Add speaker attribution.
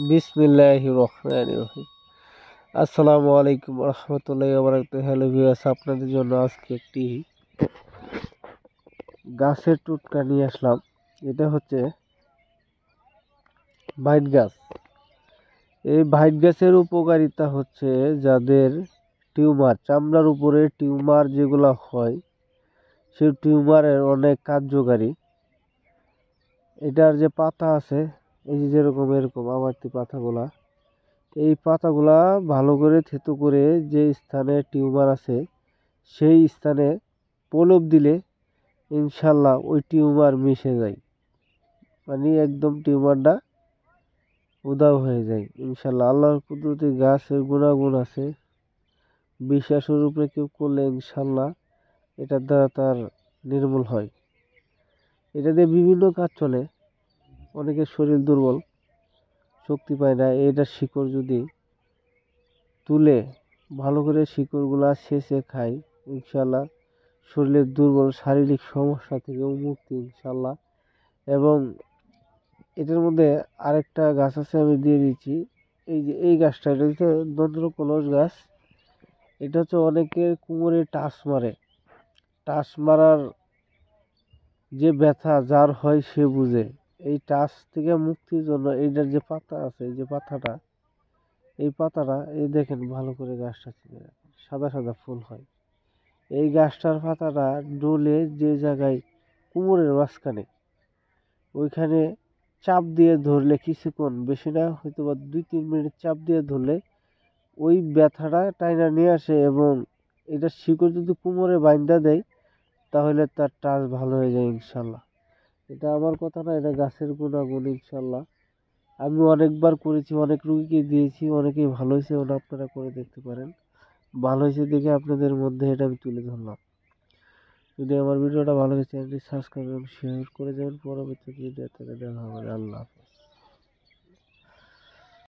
Speaker 1: বিসমিল্লাহির রহমানির রহিম। আসসালামু আলাইকুম রহমতুল্লাহি ওয়া বারাকাতুহু। হ্যালো ভিউয়ার্স, আপনাদের জন্য আজকে একটি গাছের টুটকা নিয়ে আসলাম। এটা হচ্ছে ভাইট গাছ। এই ভাইট গাছের উপকারিতা হচ্ছে যাদের টিউমার, চামড়ার উপরে টিউমার যেগুলো হয় সেই টিউমারের অনেক কার্যকারী। এটার যে পাতা আছে, এই যে যেরকম এরকম আমারটি পাতাগুলা, এই পাতাগুলা ভালো করে থেতো করে যে স্থানে টিউমার আছে সেই স্থানে প্রলেপ দিলে ইনশাল্লাহ ওই টিউমার মিশে যায়, মানে একদম টিউমারটা উধাও হয়ে যায় ইনশাল্লাহ। আল্লাহর কুদরতি গাছের গুণাগুণ আছে, বিশ্বাসের উপরে কেউ করলে ইনশাল্লাহ এটার দ্বারা তার নির্মূল হয়। এটা দিয়ে বিভিন্ন কাজ চলে। অনেকের শরীর দুর্বল, শক্তি পায় না, এটার শিকড় যদি তুলে ভালো করে শিকড়গুলা ছেঁচে খাই ইনশাল্লাহ শরীরের দুর্বল শারীরিক সমস্যা থেকে মুক্তি ইনশাল্লাহ। এবং এটার মধ্যে আরেকটা গাছ আছে, আমি দিয়ে দিচ্ছি। এই যে এই গাছটা, এটা হচ্ছে দন্দ্রকলস গাছ। এটা হচ্ছে অনেকের কোমরে টাচ মারে, টাচ মারার যে ব্যথা যার হয় সে বুঝে। এই টাচ থেকে মুক্তির জন্য এইটার যে পাতা আছে, এই যে পাতাটা, এই পাতাটা এই দেখেন ভালো করে গাছটা চিনে রাখেন, সাদা সাদা ফুল হয়। এই গাছটার পাতাটা ডলে যে জায়গায় কোমরের মাঝখানে, ওইখানে চাপ দিয়ে ধরলে কিছুক্ষণ, বেশি না হয়তো বা 2-3 মিনিট চাপ দিয়ে ধরলে ওই ব্যথাটা টাইনা নিয়ে আসে। এবং এটা শিকড় যদি কোমরে বাইন্ধা দেয় তাহলে তার টাচ ভালো হয়ে যায় ইনশাল্লাহ। এটা আমার কথা না, এটা গাছের গুণাগুণ ইনশাল্লাহ। আমি অনেকবার করেছি, অনেক রুগীকে দিয়েছি, অনেকেই ভালো হয়েছে। ওটা আপনারা করে দেখতে পারেন। ভালো হয়েছে দেখে আপনাদের মধ্যে এটা আমি তুলে ধরলাম। যদি আমার ভিডিওটা ভালো লাগে চ্যানেলটি সাবস্ক্রাইব এবং শেয়ার করে যাবেন। পরবর্তী ভিডিওতে দেখা হবে। আল্লাহ হাফেজ।